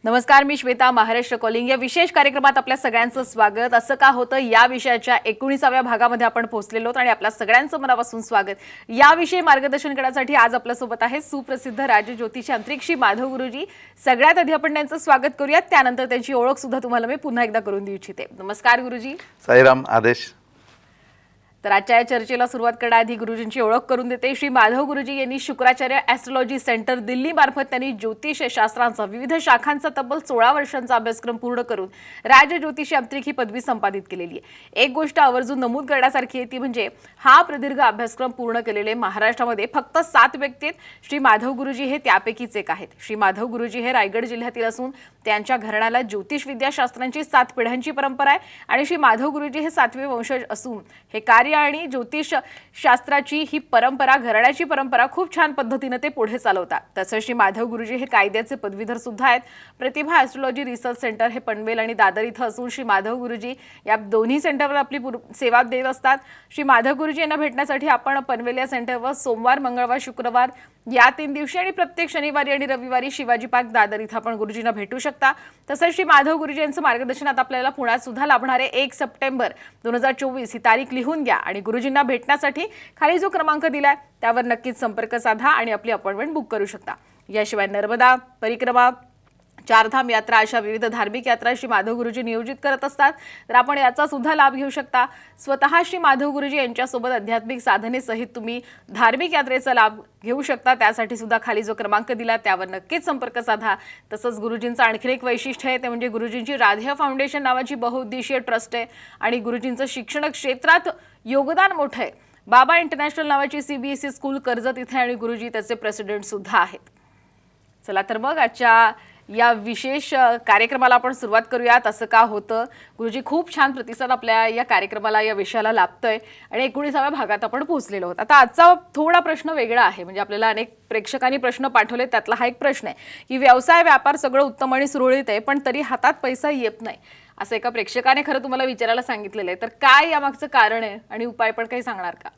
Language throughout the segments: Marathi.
नमस्कार, मी श्वेता. महाराष्ट्र कॉलिंग या विशेष कार्यक्रमात आपल्या सगळ्यांचं स्वागत. असं का होतं या विषयाच्या 19व्या भागामध्ये आपण पोहोचलेलो आहोत आणि आपल्या सगळ्यांचं मनापासून स्वागत. याविषयी मार्गदर्शन करण्यासाठी आज आपल्यासोबत आहे सुप्रसिद्ध राजज्योतिषी अंतरिक्षी माधव गुरुजी. सगळ्यात आधी आपण त्यांचं स्वागत करूयात, त्यानंतर त्यांची ओळख सुद्धा तुम्हाला मी पुन्हा एकदा करून देऊ इच्छिते. नमस्कार गुरुजी. साईराम. आदेश. तर आजच्या चर्चेला सुरुवात करण्याआधी गुरुजींची ओळख करून देते. श्री माधव गुरुजी यांनी शुक्राचार्य ॲस्ट्रोलॉजी सेंटर दिल्ली मार्फत त्यांनी ज्योतिष शास्त्रांचा विविध शाखांचा तब्बल 16 वर्षांचा अभ्यासक्रम पूर्ण करून राजज्योतिषी अंतरिक्ष ही पदवी संपादित केलेली आहे. एक गोष्ट आवर्जून नमूद करण्यासारखी आहे ती म्हणजे हा प्रदीर्घ अभ्यासक्रम पूर्ण केलेले महाराष्ट्रामध्ये फक्त 7 व्यक्ती आहेत. श्री माधव गुरुजी हे त्यापैकीच एक आहेत. श्री माधव गुरुजी हे रायगड जिल्ह्यातील असून त्यांच्या घराण्याला ज्योतिष विद्याशास्त्रांची 7 पिढ्यांची परंपरा आहे आणि श्री माधव गुरुजी हे 7वे वंशज असून हे कार्य आणि ज्योतिष शास्त्राची ही परंपरा, घराण्याची परंपरा खूप छान पद्धतीने ते पुढे चालवतात. तसंच श्री माधव गुरुजी हे कायद्याचे पदवीधर सुद्धा आहेत. प्रतिभा ॲस्ट्रोलॉजी रिसर्च सेंटर हे पनवेल आणि दादर इथं असून श्री माधव गुरुजी या दोन्ही सेंटरवर आपली सेवा देत असतात. श्री माधव गुरुजी यांना भेटण्यासाठी आपण पनवेल या सेंटरवर सोमवार, मंगळवार, शुक्रवार या 3 दिवशी आणि प्रत्येक शनिवारी आणि रविवारी शिवाजी पार्क दादर इथं आपण गुरुजींना भेटू शकता. तसंच श्री माधव गुरुजी यांचं मार्गदर्शन आता आपल्याला पुण्यात सुद्धा लाभणार आहे. 1 सप्टेंबर 2024 ही तारीख लिहून घ्या आणि गुरुजींना भेटण्यासाठी खाली जो क्रमांक दिलाय त्यावर नक्कीच संपर्क साधा आणि आपली अपॉइंटमेंट बुक करू शकता. याशिवाय नर्मदा परिक्रमा, चारधाम यात्रा अशा विविध धार्मिक यात्रा श्री माधव गुरुजी नियोजित करत असतात. तर आपण याचा सुद्धा लाभ घेऊ शकता. स्वतः श्री माधव गुरुजी यांच्यासोबत आध्यात्मिक साधनेसहित तुम्ही धार्मिक यात्रेचा लाभ घेऊ शकता. त्यासाठी सुद्धा खाली जो क्रमांक दिला त्यावर नक्कीच संपर्क साधा. तसंच गुरुजींचं आणखी एक वैशिष्ट्य आहे ते म्हणजे गुरुजींची राधेय फाउंडेशन नावाची बहुउद्देशीय ट्रस्ट आहे आणि गुरुजींचं शिक्षण क्षेत्रात योगदान मोठं आहे. बाबा इंटरनॅशनल नावाची CBSE स्कूल कर्जत इथे आणि गुरुजी त्याचे प्रेसिडेंट सुद्धा आहेत. चला तर मग आजच्या या विशेष कार्यक्रमाला आपण सुरुवात करूयात. असं का होतं गुरुजी, खूप छान प्रतिसाद आपल्या या कार्यक्रमाला, या विषयाला लाभतोय आणि 19व्या भागात आपण पोहोचलेलो आहोत. आता आजचा थोडा प्रश्न वेगळा आहे. म्हणजे आपल्याला अनेक प्रेक्षकांनी प्रश्न पाठवले, त्यातला हा एक प्रश्न आहे की व्यवसाय व्यापार सगळं उत्तम आणि सुरळीत आहे पण तरी हातात पैसा येत नाही, असं एका प्रेक्षकाने खरं तुम्हाला विचारायला सांगितलेलं आहे. तर काय यामागचं कारण आहे आणि उपाय पण काही सांगणार का?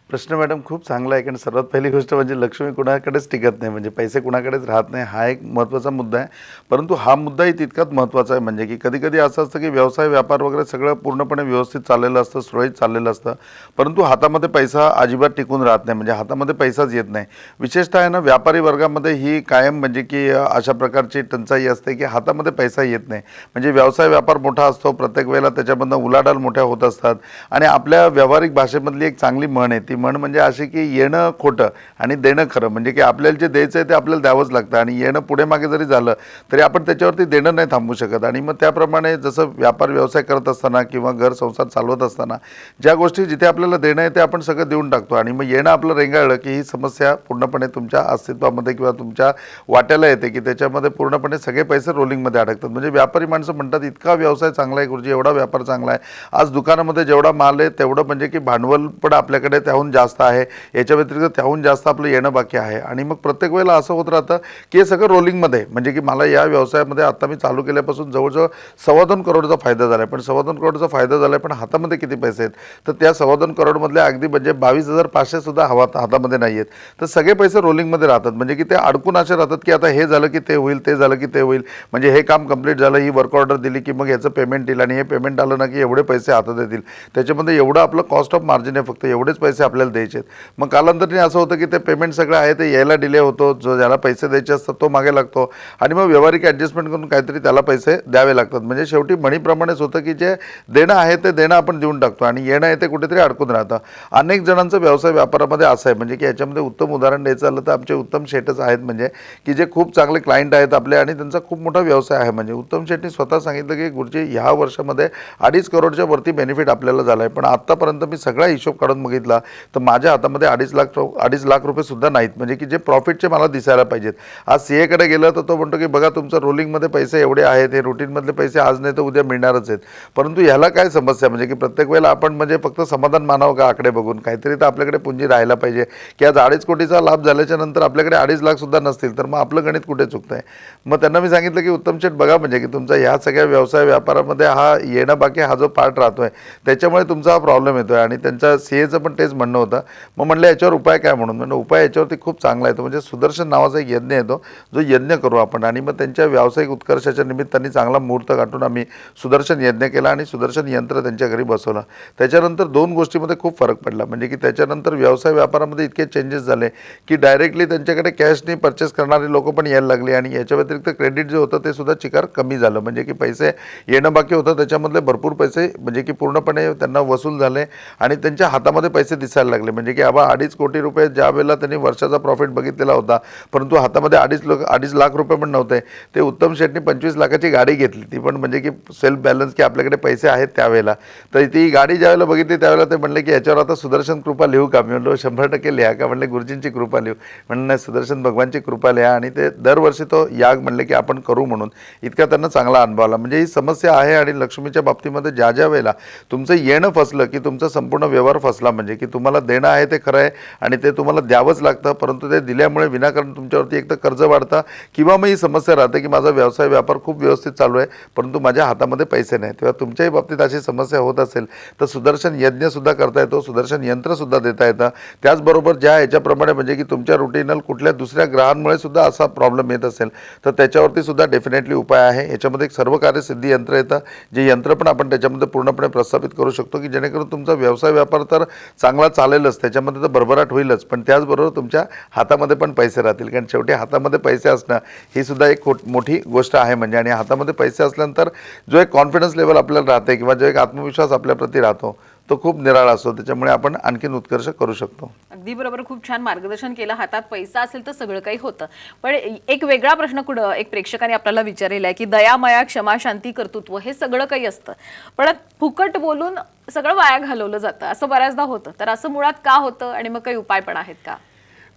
प्रश्न मॅडम खूप चांगला आहे. कारण सर्वात पहिली गोष्ट म्हणजे लक्ष्मी कुणाकडेच टिकत नाही, म्हणजे पैसे कुणाकडेच राहत नाही, हा एक महत्त्वाचा मुद्दा आहे. परंतु हा मुद्दाही तितकाच महत्त्वाचा आहे. म्हणजे की कधी कधी असं असतं की व्यवसाय व्यापार वगैरे सगळं पूर्णपणे व्यवस्थित चाललेलं असतं, सुरळीत चाललेलं असतं, परंतु हातामध्ये पैसा अजिबात टिकून राहत नाही, म्हणजे हातामध्ये पैसाच येत नाही. विशेषतः आहे ना, व्यापारी वर्गामध्ये ही कायम म्हणजे की अशा प्रकारची टंचाई असते की हातामध्ये पैसा येत नाही. म्हणजे व्यवसाय व्यापार मोठा असतो, प्रत्येक वेळेला त्याच्यामधनं उलाढाल मोठ्या होत असतात. आणि आपल्या व्यावहारिक भाषेमधली एक चांगली म्हण आहे, ती म्हण म्हणजे अशी की येणं खोटं आणि देणं खरं. म्हणजे की आपल्याला जे द्यायचं आहे ते आपल्याला द्यावंच लागतं आणि येणं पुढे मागे जरी झालं तरी आपण त्याच्यावरती देणं नाही थांबवू शकत. आणि मग त्याप्रमाणे जसं व्यापार व्यवसाय करत असताना किंवा घर संसार चालवत असताना ज्या गोष्टी जिथे आपल्याला देणं आहे ते आपण सगळं देऊन टाकतो आणि मग येणं आपलं रेंगाळलं की ही समस्या पूर्णपणे तुमच्या अस्तित्वामध्ये किंवा तुमच्या वाट्याला येते की त्याच्यामध्ये पूर्णपणे सगळे पैसे रोलिंगमध्ये अडकतात. म्हणजे व्यापारी माणसं म्हणतात इतका व्यवसाय चांगला आहे गुरुजी, एवढा व्यापार चांगला आहे, आज दुकानामध्ये जेवढा माल आहे तेवढं म्हणजे की भांडवल पण आपल्याकडे त्याहून जास्त आहे, याच्या व्यतिरिक्त त्याहून जास्त आपलं येणं बाकी आहे. आणि मग प्रत्येक वेळेला असं होत राहतं की हे सगळं रोलिंगमध्ये, म्हणजे की मला या व्यवसायामध्ये आता मी चालू केल्यापासून जवळजवळ 2.25 करोडचा फायदा झाला आहे, पण 2.25 करोडचा फायदा झाला आहे पण हातामध्ये किती पैसे आहेत? तर त्या 2.25 करोडमधले अगदी म्हणजे 22,500 सुद्धा हातामध्ये नाही आहेत. तर सगळे पैसे रोलिंगमध्ये राहतात, म्हणजे की ते अडकून असे राहतात की आता हे झालं की ते होईल, ते झालं की ते होईल, म्हणजे हे काम कंप्लीट झालं, ही वर्क ऑर्डर दिली की मग याचं पेमेंट येईल आणि हे पेमेंट आलं ना की एवढे पैसे हातात येतील, त्याच्यामध्ये एवढं आपलं कॉस्ट ऑफ मार्जिन आहे, फक्त एवढेच पैसे आपल्याला द्यायचे आहेत. मग कालांतराने असं होतं की ते पेमेंट सगळं आहे ते यायला डिले होतो, जो ज्याला पैसे द्यायचे असतात तो मागे लागतो आणि मग व्यावहारिक ॲडजस्टमेंट करून काहीतरी त्याला पैसे द्यावे लागतात. म्हणजे शेवटी म्हणीप्रमाणेच होतं की जे देणं आहे ते देणं आपण देऊन टाकतो आणि येणं आहे ते कुठेतरी अडकून राहतं. अनेक जणांचं व्यवसाय व्यापारामध्ये असं आहे, म्हणजे की याच्यामध्ये उत्तम उदाहरण द्यायचं झालं तर आमचे उत्तम शेठच आहेत, म्हणजे की जे खूप चांगले क्लायंट आहेत आपले आणि त्यांचा खूप मोठा व्यवसाय आहे. म्हणजे उत्तम शेठनी स्वतः सांगितलं की गुरुजी ह्या वर्षामध्ये 2.5 करोडच्या वरती बेनिफिट आपल्याला झालं आहे, पण आत्तापर्यंत मी सगळा हिशोब काढून बघितला तर माझ्या हातामध्ये 2.5 लाख रुपये सुद्धा नाहीत, म्हणजे की जे प्रॉफिटचे मला दिसायला पाहिजेत. आज CA कडे गेलं तर तो म्हणतो की बघा तुमचं रोलिंगमध्ये पैसे एवढे आहेत, हे रुटीनमधले पैसे आज नाही तर उद्या मिळणारच आहेत. परंतु ह्याला काय समस्या, म्हणजे की प्रत्येक वेळेला आपण म्हणजे फक्त समाधान मानावं का आकडे बघून? काहीतरी तर आपल्याकडे पुंजी राहायला पाहिजे की आज 2.5 कोटीचा लाभ झाल्याच्या नंतर आपल्याकडे 2.5 लाख सुद्धा नसतील तर मग आपलं गणित कुठे चुकतं आहे? मग त्यांना मी सांगितलं की उत्तम शेठ बघा, म्हणजे की तुमचा ह्या सगळ्या व्यवसाय व्यापारामध्ये हा येणं बाकी हा जो पार्ट राहतोय त्याच्यामुळे तुमचा हा प्रॉब्लेम येतोय. आणि त्यांच्या CAचं पण तेच म्हणणं म्हणणं होतं. मग म्हणलं याच्यावर उपाय काय म्हणून. म्हणलं उपाय याच्यावरती खूप चांगला आहे, तो म्हणजे सुदर्शन नावाचा एक यज्ञ येतो, जो यज्ञ करू आपण. आणि मग त्यांच्या व्यावसायिक उत्कर्षाच्या निमित्ताने चांगला मुहूर्त गाठून आम्ही सुदर्शन यज्ञ केला आणि सुदर्शन यंत्र त्यांच्या घरी बसवलं. त्याच्यानंतर 2 गोष्टीमध्ये खूप फरक पडला, म्हणजे की त्याच्यानंतर व्यवसाय व्यापारामध्ये इतके चेंजेस झाले की डायरेक्टली त्यांच्याकडे कॅशने परचेस करणारे लोक पण यायला लागले. आणि याच्या व्यतिरिक्त क्रेडिट जे होतं ते सुद्धा चिकार कमी झालं, म्हणजे की पैसे येणं बाकी होतं त्याच्यामधले भरपूर पैसे म्हणजे की पूर्णपणे त्यांना वसूल झाले आणि त्यांच्या हातामध्ये पैसे दिसायला लागले. म्हणजे की 2.5 कोटी रुपये ज्या वेळेला त्यांनी वर्षाचा प्रॉफिट बघितलेला होता, परंतु हातामध्ये 2.5 लाख रुपये पण नव्हते. ते उत्तम शेठनी 25 लाखाची गाडी घेतली, ती पण म्हणजे की सेल्फ बॅलन्स, की आपल्याकडे पैसे आहेत त्यावेळेला. तर ती गाडी ज्यावेळेला बघितली त्यावेळेला ते म्हणले की याच्यावर आता सुदर्शन कृपा लिहू का. मी म्हणलो 100% लिहा. का म्हणले गुरुजींची कृपा लिहू. म्हणलं नाही, सुदर्शन भगवानची कृपा लिहा. आणि ते दरवर्षी तो याग म्हणले की आपण करू म्हणून. इतका त्यांना चांगला अनुभव आला. म्हणजे ही समस्या आहे. आणि लक्ष्मीच्या बाबतीमध्ये ज्या वेळेला तुमचं येणं फसलं की तुमचा संपूर्ण व्यवहार फसला, म्हणजे की तुम्हाला देणं आहे ते खरं आहे आणि ते तुम्हाला द्यावंच लागतं, परंतु ते दिल्यामुळे विनाकारण तुमच्यावरती एक तर कर्ज वाढतं किंवा मग ही समस्या राहते की माझा व्यवसाय व्यापार खूप व्यवस्थित चालू आहे परंतु माझ्या हातामध्ये पैसे नाही. तेव्हा तुमच्याही बाबतीत अशी समस्या होत असेल तर सुदर्शन यज्ञसुद्धा करता येतो, सुदर्शन यंत्रसुद्धा देता येतं. त्याचबरोबर ज्या याच्याप्रमाणे म्हणजे की तुमच्या रुटीनल कुठल्या दुसऱ्या ग्रहांमुळे सुद्धा असा प्रॉब्लेम येत असेल तर त्याच्यावरती सुद्धा डेफिनेटली उपाय आहे. याच्यामध्ये एक सर्वकार्य सिद्धी यंत्र येतं, जे यंत्र पण आपण त्याच्यामध्ये पूर्णपणे प्रस्थापित करू शकतो की जेणेकरून तुमचा व्यवसाय व्यापार तर चांगला चालेलच, त्याच्यामध्ये तर भरभराट होईलच, पण त्याचबरोबर तुमच्या हातामध्ये पण पैसे राहतील. कारण शेवटी हातामध्ये पैसे असणं ही सुद्धा एक मोठी गोष्ट आहे. म्हणजे आणि हातामध्ये पैसे असल्यानंतर जो एक कॉन्फिडन्स लेवल आपल्याला राहते किंवा जो एक आत्मविश्वास आपल्याप्रती राहतो तो खूप निराळा असतो. त्याच्यामुळे आपण आणखीन उत्कर्ष करू शकतो. अगदी बरोबर, खूप छान मार्गदर्शन केलं. हातात पैसा असेल तर सगळं काही होतं. पण एक वेगळा प्रश्न एक प्रेक्षकाने आपल्याला विचारलेला आहे की दया, माया, क्षमा, शांती, कर्तृत्व हे सगळं काही असतं, पण फुकट बोलून सगळं वाया घालवलं जातं असं बऱ्याचदा होतं. तर असं मुळात का होतं आणि मग काही उपाय पण आहेत का?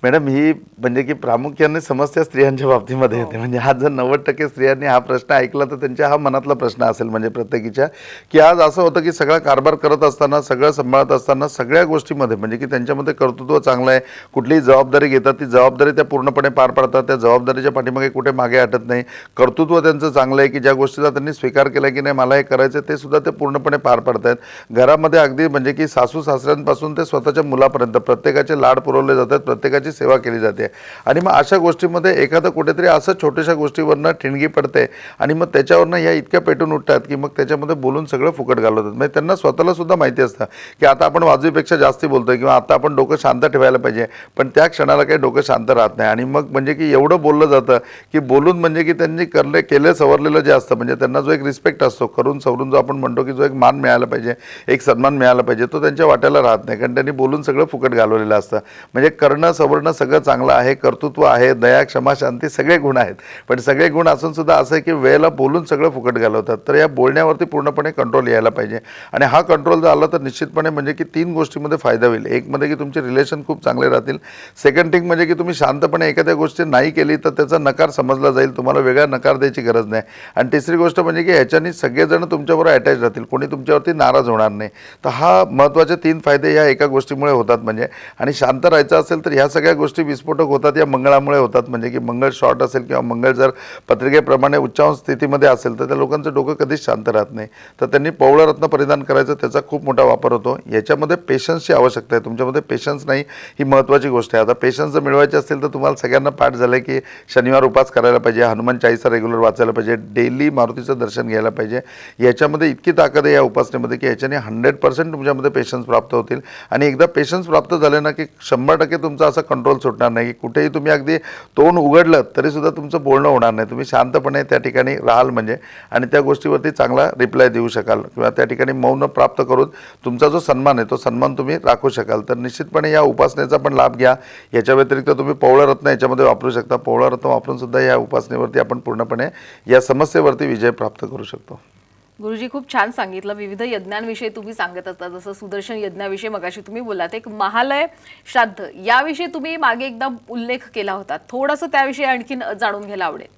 मॅडम, ही म्हणजे की प्रामुख्याने समस्या स्त्रियांच्या बाबतीमध्ये येते. म्हणजे आज जर 90% स्त्रियांनी हा प्रश्न ऐकला तर त्यांच्या हा मनातला प्रश्न असेल म्हणजे प्रत्येकीच्या, की आज असं होतं की सगळा कारभार करत असताना, सगळं सांभाळत असताना सगळ्या गोष्टीमध्ये म्हणजे की त्यांच्यामध्ये कर्तृत्व चांगलं आहे, कुठलीही जबाबदारी घेतात ती जबाबदारी त्या पूर्णपणे पार पाडतात, त्या जबाबदारीच्या पाठीमागे कुठे मागे हटत नाही. कर्तृत्व त्यांचं चांगलं आहे की ज्या गोष्टीचा त्यांनी स्वीकार केला की नाही मला हे करायचं ते सुद्धा ते पूर्णपणे पार पाडतात. घरामध्ये अगदी म्हणजे की सासू सासऱ्यांपासून ते स्वतःच्या मुलापर्यंत प्रत्येकाचे लाड पुरवले जातात, प्रत्येकाची सेवा केली जाते. आणि मग अशा गोष्टीमध्ये एखादं कुठेतरी असं छोट्याशा गोष्टीवरनं ठिणगी पडते आणि मग त्याच्यावरनं ह्या इतक्या पेटून उठतात की मग त्याच्यामध्ये बोलून सगळं फुकट घालवतात. म्हणजे त्यांना स्वतःला सुद्धा माहिती असतं की आता आपण वाजवीपेक्षा जास्ती बोलतोय किंवा आता आपण डोकं शांत ठेवायला पाहिजे, पण त्या क्षणाला काही डोकं शांत राहत नाही. आणि मग म्हणजे की एवढं बोललं जातं की बोलून म्हणजे की त्यांनी केलं सवरलेलं जे असतं म्हणजे त्यांना जो एक रिस्पेक्ट असतो, करून सवरून जो आपण म्हणतो की जो एक मान मिळाला पाहिजे, एक सन्मान मिळाला पाहिजे, तो त्यांच्या वाट्याला राहत नाही. कारण त्यांनी बोलून सगळं फुकट घालवलेलं असतं. म्हणजे करणं सवरणं सगळं चांगलं आहे, कर्तृत्व आहे, दया, क्षमा, शांती सगळे गुण आहेत, पण सगळे गुण असून सुद्धा असं आहे की वेळेला बोलून सगळं फुकट घालवतात. तर या बोलण्यावरती पूर्णपणे कंट्रोल यायला पाहिजे. आणि हा कंट्रोल जर आला तर निश्चितपणे म्हणजे की 3 गोष्टीमध्ये फायदा होईल. एक म्हणजे की तुमचे रिलेशन खूप चांगले राहतील. सेकंड थिंग म्हणजे की तुम्ही शांतपणे एखाद्या गोष्टी नाही केली तर त्याचा नकार समजला जाईल, तुम्हाला वेगळा नकार द्यायची गरज नाही. आणि तिसरी गोष्ट म्हणजे की ह्याच्यानी सगळेजण तुमच्याबरोबर अटॅच राहतील, कोणी तुमच्यावरती नाराज होणार नाही. तर हा महत्त्वाचे 3 फायदे ह्या एका गोष्टीमुळे होतात. म्हणजे आणि शांत राहायचं असेल तर ह्या सगळ्या गोष्टी विस्फोटक होतात या मंगळामुळे होतात. म्हणजे की मंगळ शॉर्ट असेल किंवा मंगळ जर पत्रिकेप्रमाणे उच्चांश स्थितीमध्ये असेल तर त्या लोकांचं डोकं कधीच शांत राहत नाही. तर त्यांनी पवळरत्न परिधान करायचं, त्याचा खूप मोठा वापर होतो. याच्यामध्ये पेशन्सची आवश्यकता आहे. तुमच्यामध्ये पेशन्स नाही ही महत्त्वाची गोष्ट आहे. आता पेशन्स जर मिळवायचे असतील तर तुम्हाला सगळ्यांना पाठ झालं की शनिवार उपास करायला पाहिजे, हनुमान चाळीसा रेग्युलर वाचायला पाहिजे, डेली मारुतीचं दर्शन घ्यायला पाहिजे. याच्यामध्ये इतकी ताकद आहे या उपासनेमध्ये की याच्याने 100% तुमच्यामध्ये पेशन्स प्राप्त होतील. आणि एकदा पेशन्स प्राप्त झाले ना की 100% तुमचा असा कंट्रोल सुटणार नाही की कुठेही तुम्ही अगदी तोंड उघडलं तरीसुद्धा तुमचं बोलणं होणार नाही. तुम्ही शांतपणे त्या ठिकाणी राहाल म्हणजे आणि त्या गोष्टीवरती चांगला रिप्लाय देऊ शकाल किंवा त्या ठिकाणी मौन प्राप्त करून तुमचा जो सन्मान आहे तो सन्मान तुम्ही राखू शकाल. तर निश्चितपणे या उपासनेचा पण लाभ घ्या. याच्या व्यतिरिक्त तुम्ही पवळरत्न याच्यामध्ये वापरू शकता. पवळरत्न वापरून सुद्धा या उपासनेवरती आपण पूर्णपणे या समस्येवरती विजय प्राप्त करू शकतो. गुरुजी, खूप छान सांगितलं. विविध यज्ञांविषयी तुम्ही सांगत असता, जसं सुदर्शन यज्ञाविषयी मगाशी तुम्ही बोलात. एक महालय श्राद्ध याविषयी तुम्ही मागे एकदा उल्लेख केला होता, थोडंसं त्याविषयी आणखीन जाणून घ्यायला आवडेल.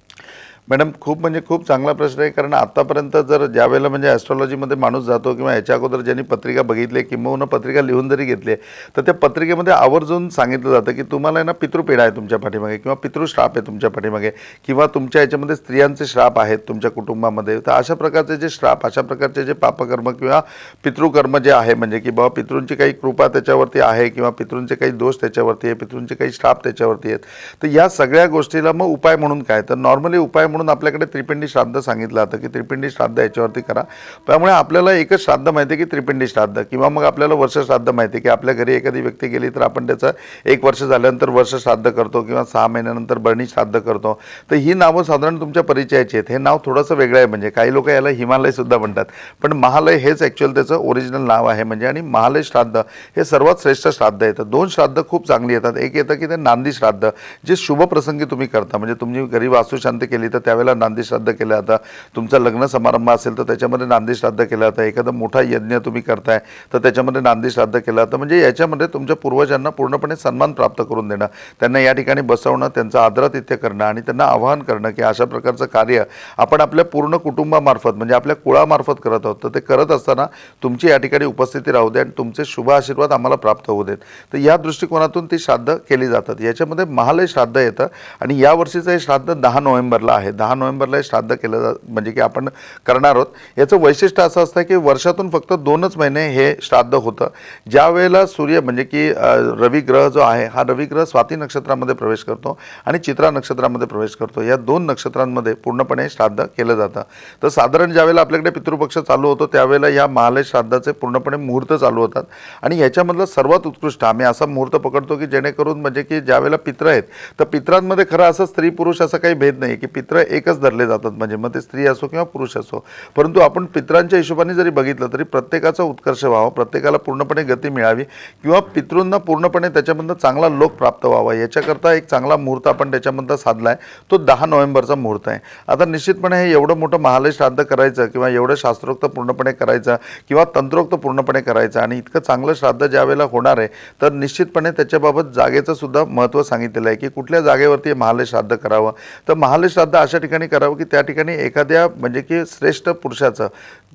मॅडम खूप म्हणजे खूप चांगला प्रश्न आहे. कारण आतापर्यंत जर ज्यावेळेला म्हणजे ॲस्ट्रॉलॉजीमध्ये माणूस जातो किंवा याच्या अगोदर ज्यांनी पत्रिका बघितली किंबहुना पत्रिका लिहून जरी घेतली तर त्या पत्रिकेमध्ये आवर्जून सांगितलं जातं की तुम्हाला आहे ना पितृपीडा आहे तुमच्या पाठीमागे किंवा पितृश्राप आहे तुमच्या पाठीमागे किंवा तुमच्या याच्यामध्ये स्त्रियांचे श्राप आहेत तुमच्या कुटुंबामध्ये. तर अशा प्रकारचे जे श्राप, अशा प्रकारचे जे पापकर्म किंवा पितृकर्म जे आहे म्हणजे की बाबा पितृंची काही कृपा त्याच्यावरती आहे किंवा पितृंचे काही दोष त्याच्यावरती आहे, पितृंचे काही श्राप त्याच्यावरती आहेत. तर या सगळ्या गोष्टीला मग उपाय म्हणून काय, तर नॉर्मली उपाय म्हणून आपल्याकडे त्रिपिंडी श्राद्ध सांगितलं जातं की त्रिपिंडी श्राद्ध याच्यावरती करा. त्यामुळे आपल्याला एकच श्राद्ध माहिती आहे की त्रिपिंडी श्राद्ध, किंवा मग आपल्याला वर्ष श्राद्ध माहिती आहे की आपल्या घरी एखादी व्यक्ती गेली तर आपण त्याचं 1 वर्ष झाल्यानंतर वर्ष श्राद्ध करतो किंवा 6 महिन्यानंतर बरणी श्राद्ध करतो. तर ही नावं साधारण तुमच्या परिचयाची आहेत. हे नाव थोडंसं वेगळं आहे, म्हणजे काही लोक याला हिमालय सुद्धा म्हणतात, पण महालय हेच ॲक्च्युअल त्याचं ओरिजिनल नाव आहे म्हणजे. आणि महालय श्राद्ध हे सर्वात श्रेष्ठ श्राद्ध येतं. 2 श्राद्ध खूप चांगली येतात. एक येतं की ते नांदी श्राद्ध, जे शुभ प्रसंगी तुम्ही करता, म्हणजे तुम्ही घरी वास्तुशांती केली तर त्यावेळेला नांदी श्राद्ध केलं जातं. तुमचा लग्न समारंभ असेल तर त्याच्यामध्ये नांदी श्राद्ध केलं जातं. एखादा मोठा यज्ञ तुम्ही करताय तर त्याच्यामध्ये नांदी श्राद्ध केलं जातं. म्हणजे याच्यामध्ये तुमच्या पूर्वजांना पूर्णपणे सन्मान प्राप्त करून देणं, त्यांना या ठिकाणी बसवणं, त्यांचं आदरातिथ्य करणं आणि त्यांना आवाहन करणं की अशा प्रकारचं कार्य आपण आपल्या पूर्ण कुटुंबामार्फत म्हणजे आपल्या कुळामार्फत करत आहोत. तर ते करत असताना तुमची या ठिकाणी उपस्थिती राहू दे आणि तुमचे शुभ आशीर्वाद आम्हाला प्राप्त होऊ देत. तर या दृष्टिकोनातून ती श्राद्ध केली जातात. याच्यामध्ये महालय श्राद्ध येतं आणि या वर्षीचं हे श्राद्ध 10 नोव्हेंबरला आहे. 10 नोव्हेंबरला हे श्राद्ध केलं म्हणजे की आपण करणार आहोत. याचं वैशिष्ट्य असं असतं की वर्षातून फक्त 2च महिने हे श्राद्ध होतं. ज्या वेळेला सूर्य म्हणजे की रवी ग्रह जो आहे, हा रवी ग्रह स्वाती नक्षत्रामध्ये प्रवेश करतो आणि चित्रा नक्षत्रामध्ये प्रवेश करतो. या 2 नक्षत्रांमध्ये पूर्णपणे श्राद्ध केलं जातं. तर साधारण ज्यावेळेला आपल्याकडे पितृपक्ष चालू होतो त्यावेळेला या महालय श्राद्धाचे पूर्णपणे मुहूर्त चालू होतात. आणि ह्याच्यामधलं सर्वात उत्कृष्ट आम्ही असा मुहूर्त पकडतो की जेणेकरून म्हणजे की ज्यावेळेला पित्र आहेत तर पित्रांमध्ये खरं असं स्त्री पुरुष असा काही भेद नाही की पित्र एकच धरले जातात, म्हणजे मग ते स्त्री असो किंवा पुरुष असो. परंतु आपण पित्रांच्या हिशोबाने जरी बघितलं तरी प्रत्येकाचा उत्कर्ष व्हावा, प्रत्येकाला पूर्णपणे गती मिळावी किंवा पितृंना पूर्णपणे त्याच्यामधनं चांगला लोक प्राप्त व्हावा, याच्याकरता एक चांगला मुहूर्त आपण त्याच्यामधला साधला आहे. तो 10 नोव्हेंबरचा मुहूर्त आहे. आता निश्चितपणे हे एवढं मोठं महालय श्राद्ध करायचं किंवा एवढं शास्त्रोक्त पूर्णपणे करायचं किंवा तंत्रोक्त पूर्णपणे करायचं आणि इतकं चांगलं श्राद्ध ज्या वेळेला होणार आहे तर निश्चितपणे त्याच्याबाबत जागेचं सुद्धा महत्त्व सांगितलेलं आहे की कुठल्या जागेवरती महालय श्राद्ध करावं. तर महालय श्राद्ध अशा ठिकाणी करावं की त्या ठिकाणी एखाद्या म्हणजे की श्रेष्ठ पुरुषाचं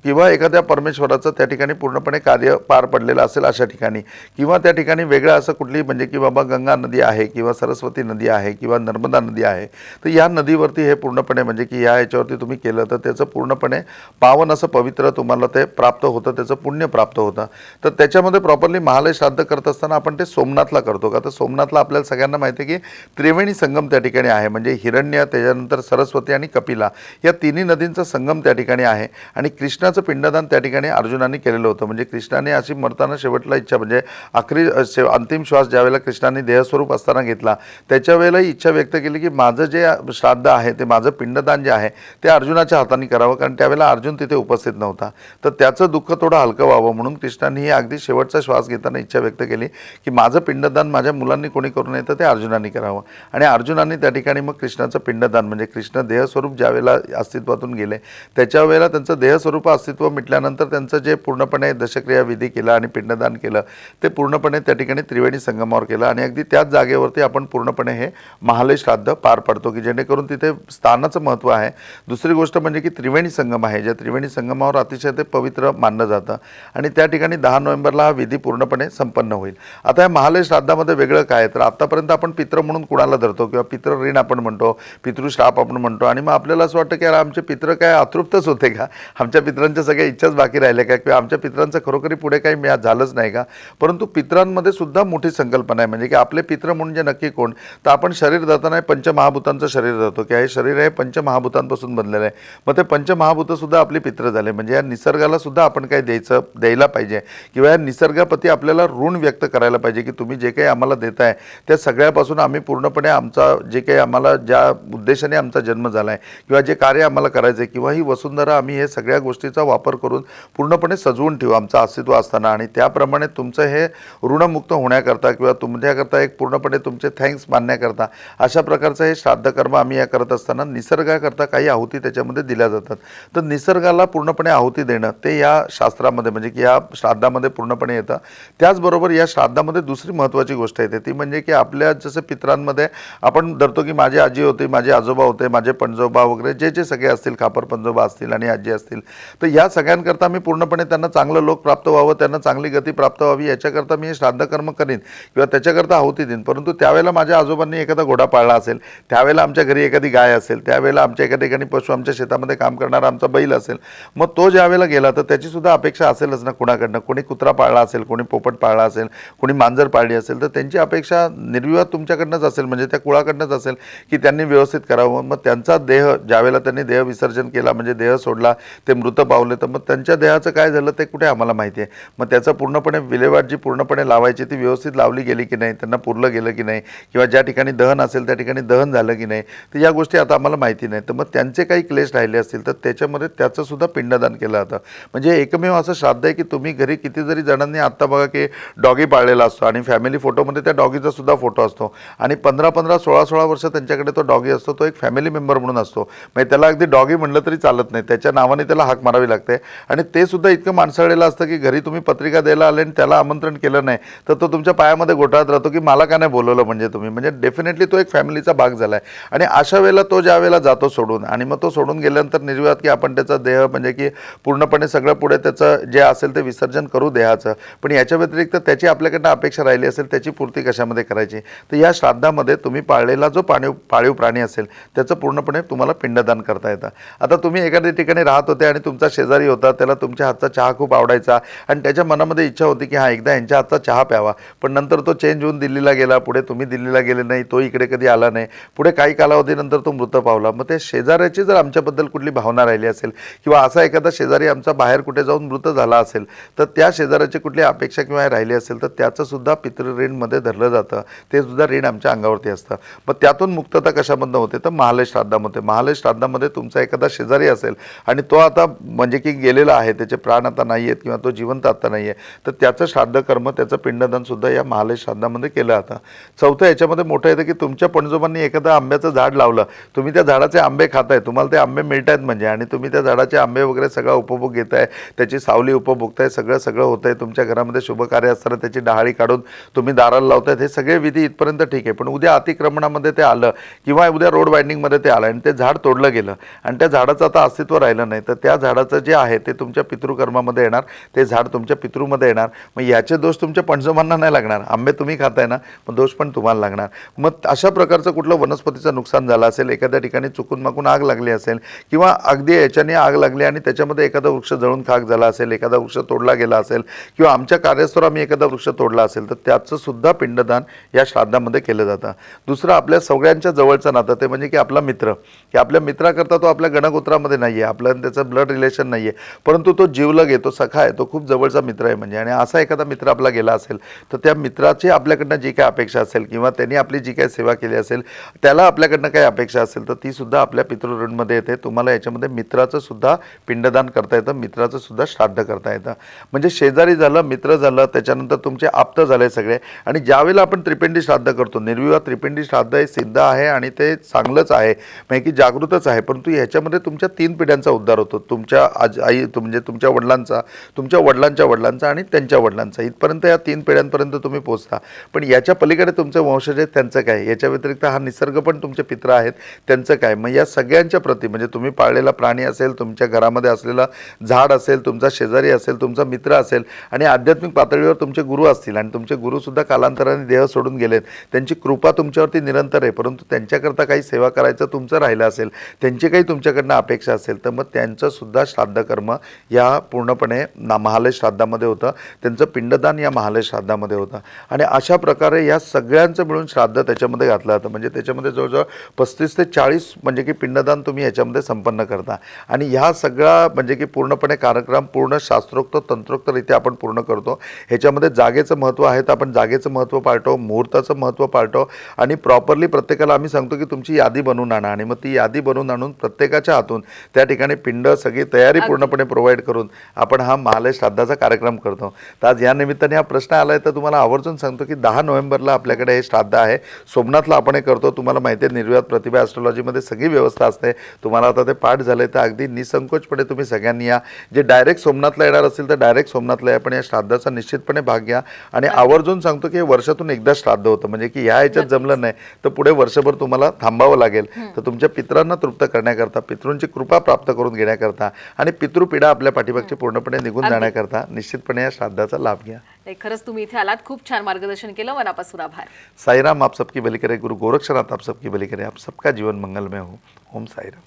किंवा एखाद्या परमेश्वराचं त्या ठिकाणी पूर्णपणे कार्य पार पडलेलं असेल अशा ठिकाणी, किंवा त्या ठिकाणी वेगळं असं कुठली म्हणजे की बाबा गंगा नदी आहे किंवा सरस्वती नदी आहे किंवा नर्मदा नदी आहे, तर या नदीवरती हे पूर्णपणे म्हणजे की या याच्यावरती तुम्ही केलं तर त्याचं पूर्णपणे पावन असं पवित्र तुम्हाला ते प्राप्त होतं, त्याचं पुण्य प्राप्त होतं. तर त्याच्यामध्ये प्रॉपरली महालय श्राद्ध करत असताना आपण ते सोमनाथला करतो का, तर सोमनाथला आपल्याला सगळ्यांना माहिती आहे की त्रिवेणी संगम त्या ठिकाणी आहे, म्हणजे हिरण्य, त्याच्यानंतर सरस्वती आणि कपिला या तिन्ही नदींचा संगम त्या ठिकाणी आहे. आणि कृष्णाचं पिंडदान त्या ठिकाणी अर्जुनाने केलेलं होतं. म्हणजे कृष्णाने अशी मरताना शेवटला इच्छा म्हणजे अंतिम श्वास ज्यावेळेला कृष्णाने देहस्वरूप असताना घेतला त्याच्या वेळेला इच्छा व्यक्त केली की माझं जे श्राद्ध आहे ते माझं पिंडदान जे आहे ते अर्जुनाच्या हाताने करावं, कारण त्यावेळेला अर्जुन तिथे उपस्थित नव्हता. तर त्याचं दुःख थोडं हलकं व्हावं म्हणून कृष्णाने ही अगदी शेवटचा श्वास घेताना इच्छा व्यक्त केली की माझं पिंडदान माझ्या मुलांनी कोणी करू नये तर ते अर्जुनाने करावं. आणि अर्जुनाने त्या ठिकाणी मग कृष्णाचं पिंडदान म्हणजे कृष्ण देहस्वरूप ज्या वेळेला अस्तित्वातून गेले त्याच्या वेळेला त्यांचं देहस्वरूप अस्तित्व मिटल्यानंतर त्यांचं जे पूर्णपणे दशक्रिया विधी केला आणि पिंडदान केलं ते पूर्णपणे त्या ठिकाणी त्रिवेणी संगमावर केलं. आणि अगदी त्याच जागेवरती आपण पूर्णपणे हे महालय श्राद्ध पार पाडतो की जेणेकरून तिथे स्थानाचं महत्त्व आहे. दुसरी गोष्ट म्हणजे की त्रिवेणी संगम आहे, ज्या त्रिवेणी संगमावर अतिशय ते पवित्र मानलं जातं आणि त्या ठिकाणी 10 नोव्हेंबरला हा विधी पूर्णपणे संपन्न होईल. आता या महालय श्राद्धामध्ये वेगळं काय, तर आतापर्यंत आपण पित्र म्हणून कुणाला धरतो किंवा पितृ ऋण आपण म्हणतो, पितृश्राप आपण म्हणतो आणि मग आपल्याला असं वाटतं की यार आमचे पित्र काय अतृप्तच होते का, आमच्या पित्रांच्या सगळ्या इच्छाच बाकी राहिल्या का, किंवा आमच्या पित्रांचं खरोखरी पुढे काही झालंच नाही का. परंतु पित्रांमध्ये सुद्धा मोठी संकल्पना आहे, म्हणजे की आपले पित्र म्हणजे नक्की कोण, तर आपण शरीर धरताना पंचमहाभूतांचं शरीर धरतो की हे शरीर आहे पंचमहाभूतांपासून बनलेलं आहे. मग ते पंचमहाभूतसुद्धा आपली पित्र झाले, म्हणजे या निसर्गाला सुद्धा आपण काय द्यायला पाहिजे किंवा या निसर्गाप्रती आपल्याला ऋण व्यक्त करायला पाहिजे की तुम्ही जे काही आम्हाला देताय त्या सगळ्यापासून आम्ही पूर्णपणे आमचा जे काही आम्हाला ज्या उद्देशाने आमचा जन्म झाला आहे किंवा जे कार्य आम्हाला करायचं आहे किंवा ही वसुंधरा आम्ही हे सगळ्या गोष्टीचं गोष्टीचा वापर करून पूर्णपणे सजवून ठेवू आमचं अस्तित्व असताना, आणि त्याप्रमाणे तुमचं हे ऋणमुक्त होण्याकरता किंवा तुमच्याकरता एक पूर्णपणे तुमचे थँक्स मानण्याकरता अशा प्रकारचं हे श्राद्ध कर्म आम्ही या करत असताना निसर्गाकरता काही आहुती त्याच्यामध्ये दिल्या जातात. तर निसर्गाला पूर्णपणे आहुती देणं ते या शास्त्रामध्ये म्हणजे की या श्राद्धामध्ये पूर्णपणे येतं. त्याचबरोबर या श्राद्धामध्ये दुसरी महत्त्वाची गोष्ट येते ती म्हणजे की आपल्या जसं पितरांमध्ये आपण धरतो की माझी आजी होती, माझे आजोबा होते, माझे पणजोबा वगैरे जे जे सगळे असतील, खापर पणजोबा असतील आणि आजी असतील, तर या सगळ्यांकरता मी पूर्णपणे त्यांना चांगलं लोक प्राप्त व्हावं, त्यांना चांगली गती प्राप्त व्हावी याच्याकरता मी हे श्राद्ध कर्म करीन किंवा त्याच्याकरता आहुती देईन. परंतु त्यावेळेला माझ्या आजोबांनी एखादा घोडा पाळला असेल, त्यावेळेला आमच्या घरी एखादी गाय असेल, त्यावेळेला आमच्या एका ठिकाणी पशु, आमच्या शेतामध्ये काम करणारा आमचा बैल असेल, मग तो ज्या वेळेला गेला तर त्याची सुद्धा अपेक्षा असेलच ना कुणाकडनं. कोणी कुत्रा पाळला असेल, कोणी पोपट पाळला असेल, कोणी मांजर पाळली असेल, तर त्यांची अपेक्षा निर्विवाद तुमच्याकडनंच असेल, म्हणजे त्या कुळाकडनंच असेल की त्यांनी व्यवस्थित करावं. मग त्यांचा देह ज्यावेळेला त्यांनी देह विसर्जन केला म्हणजे देह सोडला, ते मृत पावले, तर मग त्यांच्या देहाचं काय झालं ते कुठे आम्हाला माहिती आहे. मग त्याचं पूर्णपणे विल्हेवाट जी पूर्णपणे लावायची ती व्यवस्थित लावली गेली की नाही, त्यांना पुरलं गेलं की नाही, किंवा ज्या ठिकाणी दहन असेल त्या ठिकाणी दहन झालं की नाही, तर या गोष्टी आता आम्हाला माहिती नाही. तर मग त्यांचे काही क्लेश राहिले असतील तर त्याच्यामध्ये त्याचं सुद्धा पिंडदान केलं जातं. म्हणजे एकमेव असं श्राद्ध आहे की तुम्ही घरी किती जरी जणांनी आत्ता बघा की डॉगी पाळलेला असतो आणि फॅमिली फोटोमध्ये त्या डॉगीचा सुद्धा फोटो असतो आणि 15-15, 16-16 वर्ष त्यांच्याकडे तो डॉगी असतो, तो एक फॅमिली मेंबर म्हणून असतो. म्हणजे त्याला अगदी डॉगी म्हणलं तरी चालत नाही, त्याच्या नावाने त्याला हाक मारावी लागते. आणि ते सुद्धा इतकं माणसाळलेलं असतं की घरी तुम्ही पत्रिका द्यायला आले आणि त्याला आमंत्रण केलं नाही तर तो तुमच्या पायामध्ये घोटाळत राहतो की मला का नाही बोलवलं. म्हणजे तुम्ही म्हणजे डेफिनेटली तो एक फॅमिलीचा भाग झाला आहे. आणि अशा वेळेला तो ज्या वेळेला जातो सोडून, आणि मग तो सोडून गेल्यानंतर निर्विवाद की आपण त्याचा देह म्हणजे की पूर्णपणे सगळं पुढे त्याचं जे असेल ते विसर्जन करू देहाचं. पण याच्या व्यतिरिक्त त्याची आपल्याकडनं अपेक्षा राहिली असेल त्याची पूर्ती कशामध्ये करायची, तर या श्राद्धामध्ये तुम्ही पाळलेला जो पाळीव प्राणी असेल त्याचं पूर्णपणे तुम्हाला पिंडदान करता येतं. आता तुम्ही एखाद्या ठिकाणी राहत होते आणि तुमचा शेजारी होता, त्याला तुमच्या हातचा चहा खूप आवडायचा आणि त्याच्या मनामध्ये इच्छा होती की हां एकदा यांच्या हातचा चहा प्यावा, पण नंतर तो चेंज होऊन दिल्लीला गेला, पुढे तुम्ही दिल्लीला गेले नाही, तो इकडे कधी आला नाही, पुढे काही कालावधीनंतर तो मृत पावला. मग त्या शेजाऱ्याची जर आमच्याबद्दल कुठली भावना राहिली असेल किंवा असा एखादा शेजारी आमचा बाहेर कुठे जाऊन मृत झाला असेल तर त्या शेजाऱ्याची कुठली अपेक्षा किंवा राहिली असेल तर त्याचं सुद्धा पितृऋणमध्ये धरलं जातं, ते सुद्धा ऋण आमच्या अंगावरती असतं. मग त्यातून मुक्तता कशामधनं होते तर महालय श्राद्धामध्ये. महालय श्राद्धामध्ये तुमचा एखादा शेजारी असेल आणि तो आता म्हणजे की गेलेला आहे, त्याचे प्राण आता नाही आहेत किंवा तो जिवंत आता नाही आहे, तर त्याचं श्राद्ध कर्म, त्याचं पिंडदान सुद्धा या महालय श्राद्धामध्ये केलं जातं. चौथं याच्यामध्ये मोठं येतं की तुमच्या पणजोबांनी एखादं आंब्याचं झाड लावलं, तुम्ही त्या झाडाचे आंबे खाताय, तुम्हाला ते आंबे मिळत आहेत म्हणजे, आणि तुम्ही त्या झाडाचे आंबे वगैरे सगळा उपभोग घेताय, त्याची सावली उपभोगताय, सगळं होतंय. तुमच्या घरामध्ये शुभकार्य असताना त्याची डहाळी काढून तुम्ही दाराला लावतायत, हे सगळे विधी इथपर्यंत ठीक आहे. पण उद्या अतिक्रमणामध्ये ते आलं किंवा उद्या रोड वाइंडिंगमध्ये ते आलं आणि ते झाड तोडलं गेलं आणि त्या झाडाचं आता अस्तित्व राहिलं नाही, तर त्या झाडाचं जे आहे ते तुमच्या पितृकर्मामध्ये येणार, ते झाड तुमच्या पितृमध्ये येणार. मग याचे दोष तुमच्या पणजोबांना नाही लागणार, आंबे तुम्ही खाताय ना, मग दोष पण तुम्हाला लागणार. मग अशा प्रकारचं कुठलं वनस्पतीचं नुकसान झालं असेल, एखाद्या ठिकाणी चुकून माकून आग लागली असेल किंवा अगदी याच्याने आग लागली आणि त्याच्यामध्ये एखादा वृक्ष जळून खाक झाला असेल, एखादा वृक्ष तोडला गेला असेल किंवा आमच्या कार्यस्थळावर आम्ही एखादा वृक्ष तोडला असेल तर त्याचं सुद्धा पिंडदान या श्राद्धामध्ये केलं जातं. दुसरं आपल्या सगळ्यांच्या जवळचं नातं ते म्हणजे की आपला मित्र, की आपल्या मित्राकरता तो आपल्या गणगोत्रामध्ये नाही आहे, आपलं त्याचं ब्लड रिलेशन नाही आहे, परंतु तो जीवलग आहे, तो सखा आहे, तो खूप जवळचा मित्र आहे म्हणजे. आणि असा एखादा मित्र आपला गेला असेल तर त्या मित्राची आपल्याकडनं जी काही अपेक्षा असेल किंवा त्यांनी आपली जी काही सेवा केली असेल त्याला आपल्याकडनं काही अपेक्षा असेल तर ती सुद्धा आपल्या पितृऋणमध्ये येते. तुम्हाला याच्यामध्ये मित्राचं सुद्धा पिंडदान करता येतं, मित्राचं सुद्धा श्राद्ध करता येतं. म्हणजे शेजारी झालं, मित्र झालं, त्याच्यानंतर तुमचे आप्त झाले सगळे. आणि ज्यावेळेला आपण त्रिपिंडी श्राद्ध करतो, निर्विवाद त्रिपिंडी श्राद्ध हे सिद्ध आहे आणि ते चांगलंच आहे, म्हणजे की जागृतच आहे, परंतु ह्याच्यामध्ये तुमच्या 3 पिढ्यांचा उद्धार होतो. तुमच्या आई म्हणजे तुमच्या वडिलांचा, तुमच्या वडिलांच्या वडिलांचा आणि त्यांच्या वडिलांचा, इथपर्यंत या 3 पिढ्यांपर्यंत तुम्ही पोहोचता. पण याच्या पलीकडे तुमचे वंशज आहेत त्यांचं काय, याच्या व्यतिरिक्त हा निसर्ग पण तुमचे पित्र आहेत त्यांचं काय. मग या सगळ्यांच्या प्रती म्हणजे तुम्ही पाळलेला प्राणी असेल, तुमच्या घरामध्ये असलेला झाड असेल, तुमचा शेजारी असेल, तुमचा मित्र असेल आणि आध्यात्मिक पातळीवर तुमचे गुरु असतील आणि तुमचे गुरुसुद्धा कालांतराने देह सोडून गेलेत, त्यांची कृपा तुमच्यावरती निरंतर आहे, परंतु त्यांच्याकरता काही सेवा करायचं तुमचं राहिलं असेल, त्यांची काही तुमच्याकडनं अपेक्षा असेल तर मग त्यांचंसुद्धा श्राद्ध कर्म या पूर्णपणे महालय श्राद्धामध्ये होतं, त्यांचं पिंडदान या महालय श्राद्धामध्ये होतं. आणि अशा प्रकारे या सगळ्यांचं मिळून श्राद्ध त्याच्यामध्ये घातलं जातं. म्हणजे त्याच्यामध्ये जवळजवळ 35 ते 40 म्हणजे की पिंडदान तुम्ही याच्यामध्ये संपन्न करता. आणि ह्या सगळा म्हणजे की पूर्णपणे कार्यक्रम पूर्ण शास्त्रोक्त तंत्रोक्तरित्या आपण पूर्ण करतो. ह्याच्यामध्ये जागेचं महत्त्व आहे तर आपण जागेचं महत्त्व पाळतो, मुहूर्ताचं महत्त्व पाळतो आणि प्रॉपरली प्रत्येकाला आम्ही सांगतो की तुमची यादी बनवून आणा. आणि मग ती यादी बनवून आणून प्रत्येकाच्या हातून त्या ठिकाणी पिंड सगळी तयार तयारी पूर्णपणे प्रोव्हाइड करून आपण हा महालय श्राद्धाचा कार्यक्रम करतो. तर आज या निमित्ताने हा प्रश्न आलाय तर तुम्हाला आवर्जून सांगतो की 10 नोव्हेंबरला आपल्याकडे हे श्राद्ध आहे. सोमनाथला आपण हे करतो. तुम्हाला माहिती आहे निर्व्यात प्रतिभा ॲस्ट्रॉलॉजीमध्ये सगळी व्यवस्था असते. तुम्हाला आता ते पाठ झाले तर अगदी निसंकोचपणे तुम्ही सगळ्यांनी या. जे डायरेक्ट सोमनाथला येणार असतील तर डायरेक्ट सोमनाथला या, पण या श्राद्धाचा निश्चितपणे भाग घ्या. आणि आवर्जून सांगतो की हे वर्षातून एकदा श्राद्ध होतं, म्हणजे की ह्या ह्याच्यात जमलं नाही तर पुढे वर्षभर तुम्हाला थांबावं लागेल. तर तुमच्या पितरांना तृप्त करण्याकरता, पितृंची कृपा प्राप्त करून घेण्याकरता आणि पितृपीडा आपल्या पाठीमागची पूर्णपणे निघून जाण्याकरता निश्चितपणे या श्राद्धाचा लाभ घ्या. खरंच तुम्ही इथे आलात, खूप छान मार्गदर्शन केलं, मनापासून आभार. साईराम, आप सबकी भली करे. गुरु गोरक्षनाथ आप सबकी भली करे. आप सबका जीवन मंगलमय हो. ओम साईराम.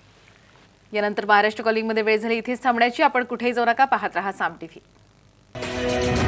यानंतर महाराष्ट्र कॉलिंगमध्ये वेळ झाली इथेच थांबण्याची. आपण कुठेही जाऊ नका, पाहत रहा साम टीव्ही.